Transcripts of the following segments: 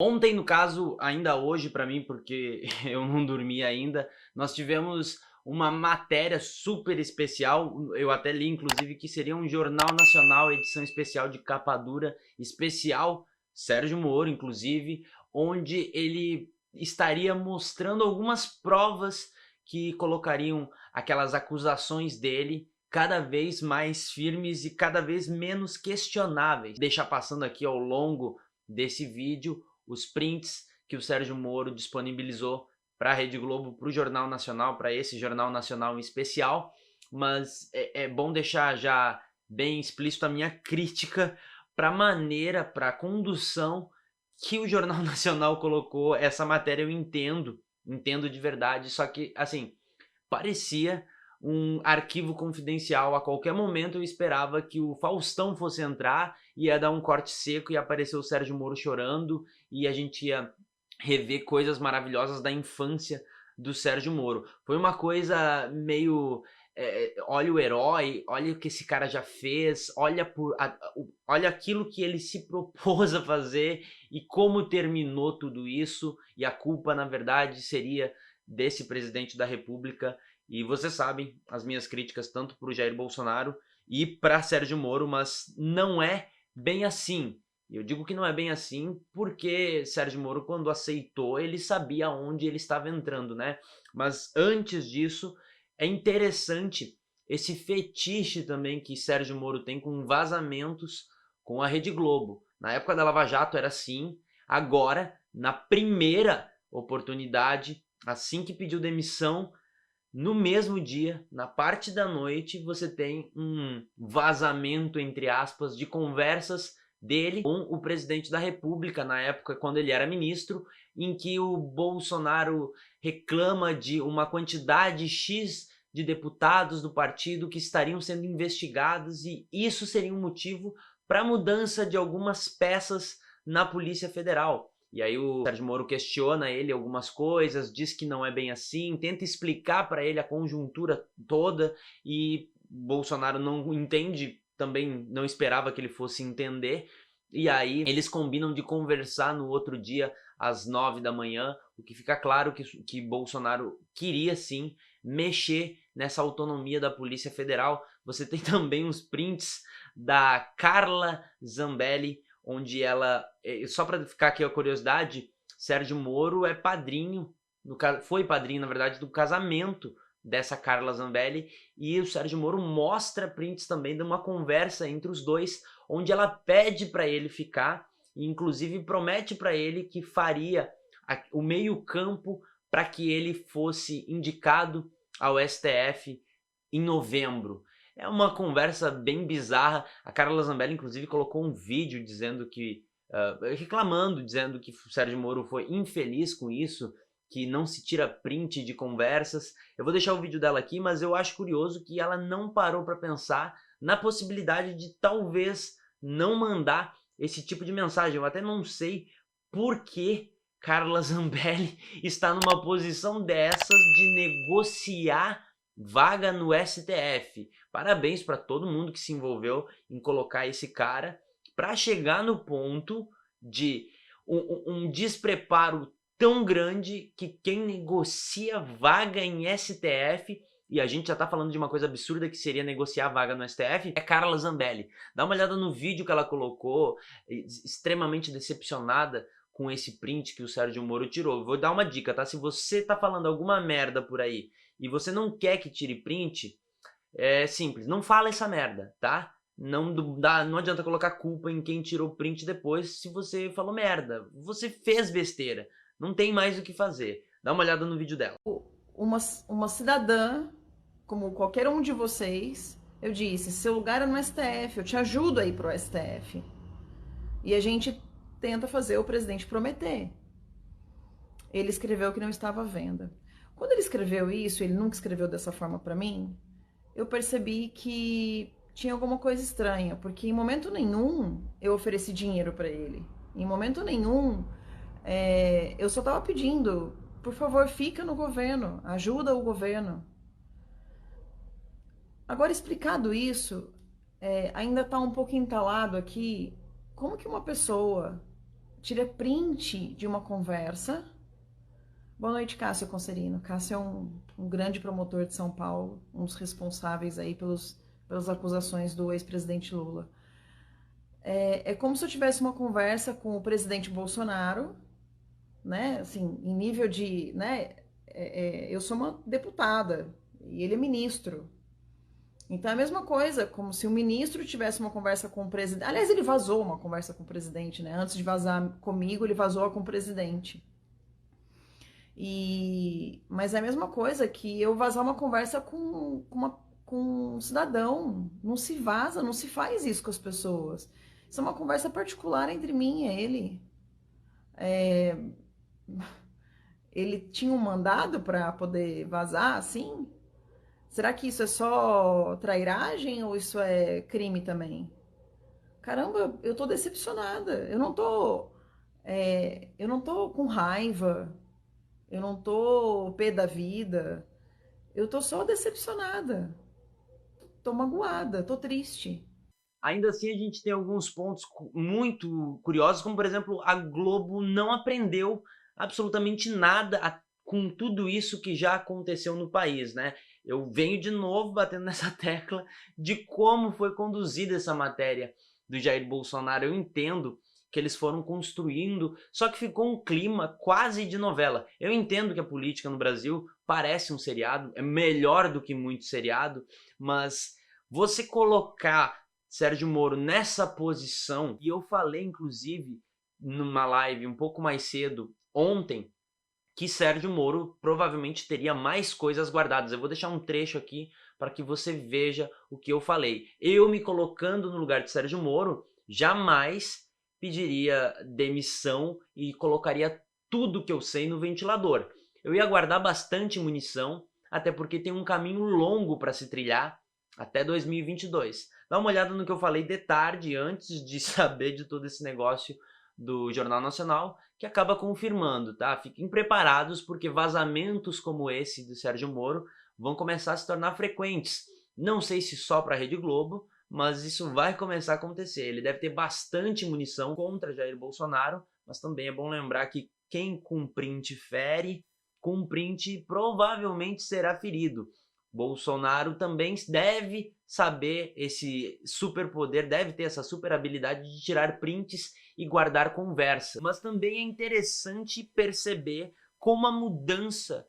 Ontem, no caso, ainda hoje para mim, porque eu não dormi ainda, nós tivemos uma matéria super especial. Eu até li, inclusive, que seria um Jornal Nacional, edição especial de capa dura, especial, Sérgio Moro, inclusive, onde ele estaria mostrando algumas provas que colocariam aquelas acusações dele cada vez mais firmes e cada vez menos questionáveis. Deixar passando aqui ao longo desse vídeo os prints que o Sérgio Moro disponibilizou para a Rede Globo, para o Jornal Nacional, para esse Jornal Nacional em especial, mas é bom deixar já bem explícito a minha crítica para a maneira, para a condução que o Jornal Nacional colocou essa matéria. Eu entendo de verdade, só que, assim, parecia um arquivo confidencial. A qualquer momento eu esperava que o Faustão fosse entrar, ia dar um corte seco e aparecer o Sérgio Moro chorando e a gente ia rever coisas maravilhosas da infância do Sérgio Moro. Foi uma coisa meio olha o herói, olha o que esse cara já fez, olha aquilo que ele se propôs a fazer e como terminou tudo isso, e a culpa, na verdade, seria desse presidente da República. E vocês sabem as minhas críticas tanto para o Jair Bolsonaro e para Sérgio Moro, mas não é bem assim. E eu digo que não é bem assim porque Sérgio Moro, quando aceitou, ele sabia onde ele estava entrando, né? Mas antes disso, é interessante esse fetiche também que Sérgio Moro tem com vazamentos com a Rede Globo. Na época da Lava Jato era assim, agora, na primeira oportunidade, assim que pediu demissão, no mesmo dia, na parte da noite, você tem um vazamento, entre aspas, de conversas dele com o presidente da República, na época quando ele era ministro, em que o Bolsonaro reclama de uma quantidade X de deputados do partido que estariam sendo investigados, e isso seria um motivo para a mudança de algumas peças na Polícia Federal. E aí o Sérgio Moro questiona ele algumas coisas, diz que não é bem assim, tenta explicar para ele a conjuntura toda, e Bolsonaro não entende, também não esperava que ele fosse entender. E aí eles combinam de conversar no outro dia às 9 da manhã, o que fica claro que Bolsonaro queria sim mexer nessa autonomia da Polícia Federal. Você tem também os prints da Carla Zambelli, onde ela, só para ficar aqui a curiosidade, Sérgio Moro é padrinho, foi padrinho, na verdade, do casamento dessa Carla Zambelli, e o Sérgio Moro mostra prints também de uma conversa entre os dois, onde ela pede para ele ficar, e inclusive promete para ele que faria o meio-campo para que ele fosse indicado ao STF em novembro. É uma conversa bem bizarra. A Carla Zambelli, inclusive, colocou um vídeo dizendo que, reclamando, dizendo que o Sérgio Moro foi infeliz com isso, que não se tira print de conversas. Eu vou deixar o vídeo dela aqui, mas eu acho curioso que ela não parou para pensar na possibilidade de talvez não mandar esse tipo de mensagem. Eu até não sei por que Carla Zambelli está numa posição dessas de negociar vaga no STF. Parabéns para todo mundo que se envolveu em colocar esse cara para chegar no ponto de um despreparo tão grande que quem negocia vaga em STF, e a gente já tá falando de uma coisa absurda que seria negociar vaga no STF, é Carla Zambelli. Dá uma olhada no vídeo que ela colocou, extremamente decepcionada com esse print que o Sérgio Moro tirou. Vou dar uma dica, tá? Se você tá falando alguma merda por aí e você não quer que tire print, é simples, não fala essa merda, tá? Não adianta colocar culpa em quem tirou print depois se você falou merda. Você fez besteira. Não tem mais o que fazer. Dá uma olhada no vídeo dela. Uma cidadã, como qualquer um de vocês, eu disse: seu lugar é no STF, eu te ajudo a ir pro STF. E a gente tenta fazer o presidente prometer. Ele escreveu que não estava à venda. Quando ele escreveu isso, ele nunca escreveu dessa forma para mim, eu percebi que tinha alguma coisa estranha, porque em momento nenhum eu ofereci dinheiro para ele. Em momento nenhum eu só estava pedindo, por favor, fica no governo, ajuda o governo. Agora, explicado isso, ainda está um pouco entalado aqui, como que uma pessoa tira print de uma conversa. Boa noite, Cássio Concerino. Cássio é um grande promotor de São Paulo, um dos responsáveis aí pelas acusações do ex-presidente Lula. É como se eu tivesse uma conversa com o presidente Bolsonaro, né? Assim, em nível de, né? Eu sou uma deputada e ele é ministro. Então é a mesma coisa, como se o ministro tivesse uma conversa com o presidente. Aliás, ele vazou uma conversa com o presidente, né? Antes de vazar comigo, ele vazou com o presidente. Mas é a mesma coisa que eu vazar uma conversa com um cidadão. Não se vaza, não se faz isso com as pessoas. Isso é uma conversa particular entre mim e ele. Ele tinha um mandado para poder vazar, assim? Será que isso é só trairagem ou isso é crime também? Caramba, eu tô decepcionada. Eu não tô com raiva. Eu não tô pé da vida. Eu tô só decepcionada. Tô magoada, tô triste. Ainda assim, a gente tem alguns pontos muito curiosos, como por exemplo, a Globo não aprendeu absolutamente nada com tudo isso que já aconteceu no país, né? Eu venho de novo batendo nessa tecla de como foi conduzida essa matéria do Jair Bolsonaro. Eu entendo que eles foram construindo, só que ficou um clima quase de novela. Eu entendo que a política no Brasil parece um seriado, é melhor do que muito seriado, mas você colocar Sérgio Moro nessa posição, e eu falei inclusive numa live um pouco mais cedo ontem, que Sérgio Moro provavelmente teria mais coisas guardadas. Eu vou deixar um trecho aqui para que você veja o que eu falei. Eu me colocando no lugar de Sérgio Moro, jamais pediria demissão e colocaria tudo que eu sei no ventilador. Eu ia guardar bastante munição, até porque tem um caminho longo para se trilhar até 2022. Dá uma olhada no que eu falei de tarde, antes de saber de todo esse negócio do Jornal Nacional, que acaba confirmando, tá? Fiquem preparados, porque vazamentos como esse do Sérgio Moro vão começar a se tornar frequentes. Não sei se só para a Rede Globo, mas isso vai começar a acontecer. Ele deve ter bastante munição contra Jair Bolsonaro, mas também é bom lembrar que quem com print fere, com print provavelmente será ferido. Bolsonaro também deve saber esse superpoder, deve ter essa super habilidade de tirar prints e guardar conversa. Mas também é interessante perceber como a mudança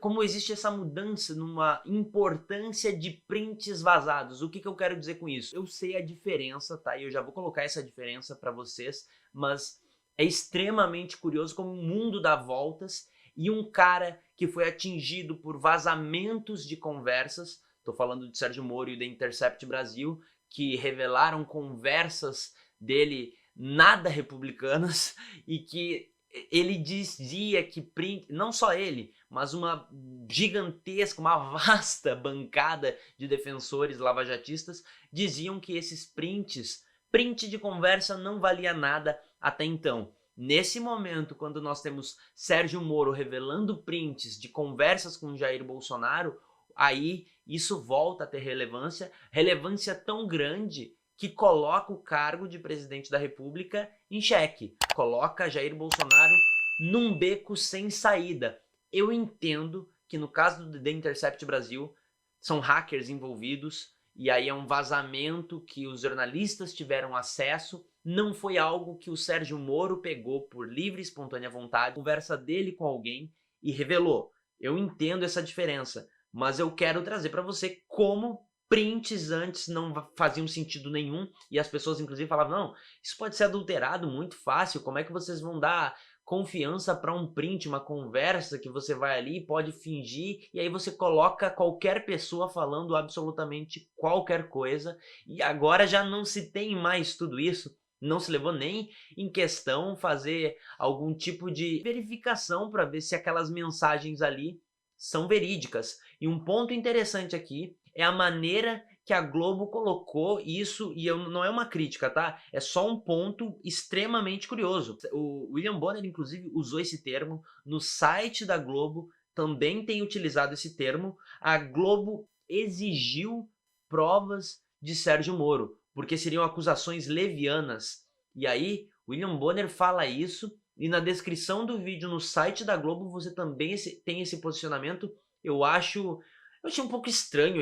como existe essa mudança numa importância de prints vazados. O que eu quero dizer com isso? Eu sei a diferença, tá? E eu já vou colocar essa diferença para vocês, mas é extremamente curioso como o mundo dá voltas e um cara que foi atingido por vazamentos de conversas, tô falando de Sérgio Moro e da Intercept Brasil, que revelaram conversas dele nada republicanas e que ele dizia que print, não só ele, mas uma gigantesca, uma vasta bancada de defensores lavajatistas diziam que esses print de conversa não valia nada até então. Nesse momento, quando nós temos Sérgio Moro revelando prints de conversas com Jair Bolsonaro, aí isso volta a ter relevância tão grande que coloca o cargo de presidente da República em xeque, coloca Jair Bolsonaro num beco sem saída. Eu entendo que no caso do The Intercept Brasil, são hackers envolvidos, e aí é um vazamento que os jornalistas tiveram acesso, não foi algo que o Sérgio Moro pegou por livre e espontânea vontade, conversa dele com alguém e revelou. Eu entendo essa diferença, mas eu quero trazer para você como prints antes não faziam sentido nenhum e as pessoas inclusive falavam, não, isso pode ser adulterado muito fácil, como é que vocês vão dar confiança para um print, uma conversa que você vai ali e pode fingir e aí você coloca qualquer pessoa falando absolutamente qualquer coisa e agora já não se tem mais tudo isso. Não se levou nem em questão fazer algum tipo de verificação para ver se aquelas mensagens ali são verídicas. E um ponto interessante aqui é a maneira que a Globo colocou isso, e não é uma crítica, tá? É só um ponto extremamente curioso. O William Bonner, inclusive, usou esse termo no site da Globo, também tem utilizado esse termo. A Globo exigiu provas de Sérgio Moro, porque seriam acusações levianas. E aí, William Bonner fala isso, e na descrição do vídeo no site da Globo você também tem esse posicionamento. Eu achei um pouco estranho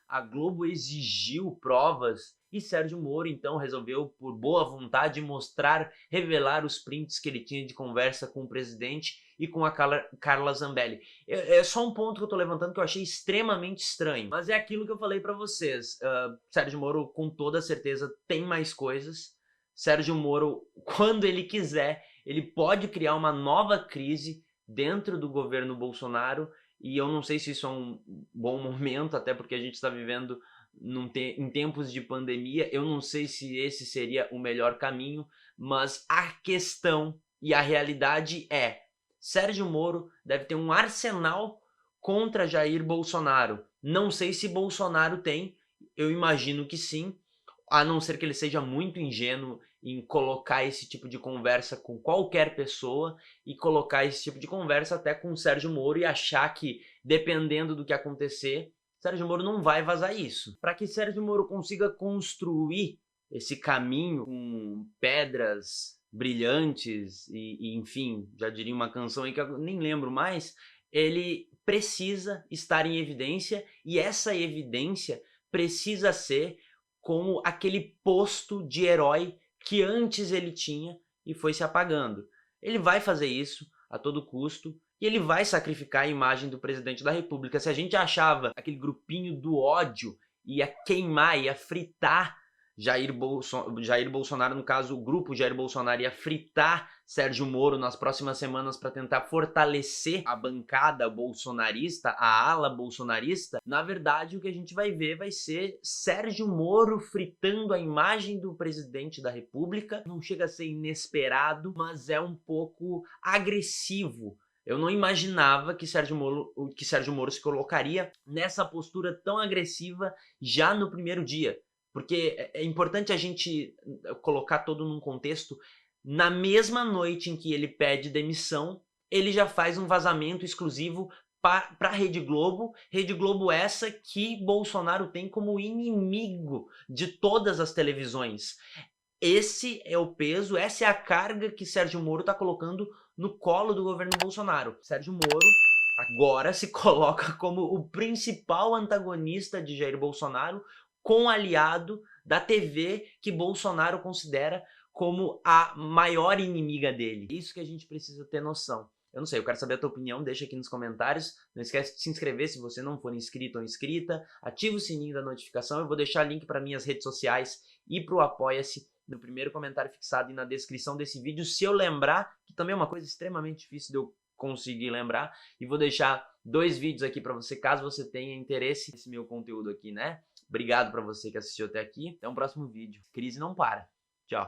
a Globo exigiu provas e Sérgio Moro então resolveu, por boa vontade, revelar os prints que ele tinha de conversa com o presidente e com a Carla Zambelli. É só um ponto que eu tô levantando que eu achei extremamente estranho, mas é aquilo que eu falei pra vocês. Sérgio Moro com toda certeza tem mais coisas. Sérgio Moro, quando ele quiser, ele pode criar uma nova crise dentro do governo Bolsonaro, e eu não sei se isso é um bom momento, até porque a gente está vivendo em tempos de pandemia. Eu não sei se esse seria o melhor caminho, mas a questão e a realidade é: Sérgio Moro deve ter um arsenal contra Jair Bolsonaro. Não sei se Bolsonaro tem, eu imagino que sim, a não ser que ele seja muito ingênuo em colocar esse tipo de conversa com qualquer pessoa e colocar esse tipo de conversa até com o Sérgio Moro e achar que, dependendo do que acontecer, Sérgio Moro não vai vazar isso. Para que Sérgio Moro consiga construir esse caminho com pedras brilhantes e enfim, já diria uma canção aí que eu nem lembro mais, ele precisa estar em evidência, e essa evidência precisa ser como aquele posto de herói que antes ele tinha e foi se apagando. Ele vai fazer isso a todo custo e ele vai sacrificar a imagem do presidente da República. Se a gente achava aquele grupinho do ódio ia queimar, ia fritar Jair Bolsonaro, no caso o grupo Jair Bolsonaro ia fritar Sérgio Moro nas próximas semanas para tentar fortalecer a bancada bolsonarista, a ala bolsonarista, na verdade o que a gente vai ver vai ser Sérgio Moro fritando a imagem do presidente da República. Não chega a ser inesperado, mas é um pouco agressivo. Eu não imaginava que Sérgio Moro se colocaria nessa postura tão agressiva já no primeiro dia. Porque é importante a gente colocar todo num contexto. Na mesma noite em que ele pede demissão, ele já faz um vazamento exclusivo para a Rede Globo. Rede Globo essa que Bolsonaro tem como inimigo de todas as televisões. Esse é o peso, essa é a carga que Sérgio Moro está colocando no colo do governo Bolsonaro. Sérgio Moro agora se coloca como o principal antagonista de Jair Bolsonaro, com aliado da TV que Bolsonaro considera como a maior inimiga dele. Isso que a gente precisa ter noção. Eu não sei, eu quero saber a tua opinião, deixa aqui nos comentários. Não esquece de se inscrever se você não for inscrito ou inscrita. Ativa o sininho da notificação. Eu vou deixar link para minhas redes sociais e para o Apoia-se no primeiro comentário fixado e na descrição desse vídeo, se eu lembrar, que também é uma coisa extremamente difícil de eu conseguir lembrar. E vou deixar 2 vídeos aqui para você, caso você tenha interesse nesse meu conteúdo aqui, né? Obrigado para você que assistiu até aqui. Até um próximo vídeo. Crise não para.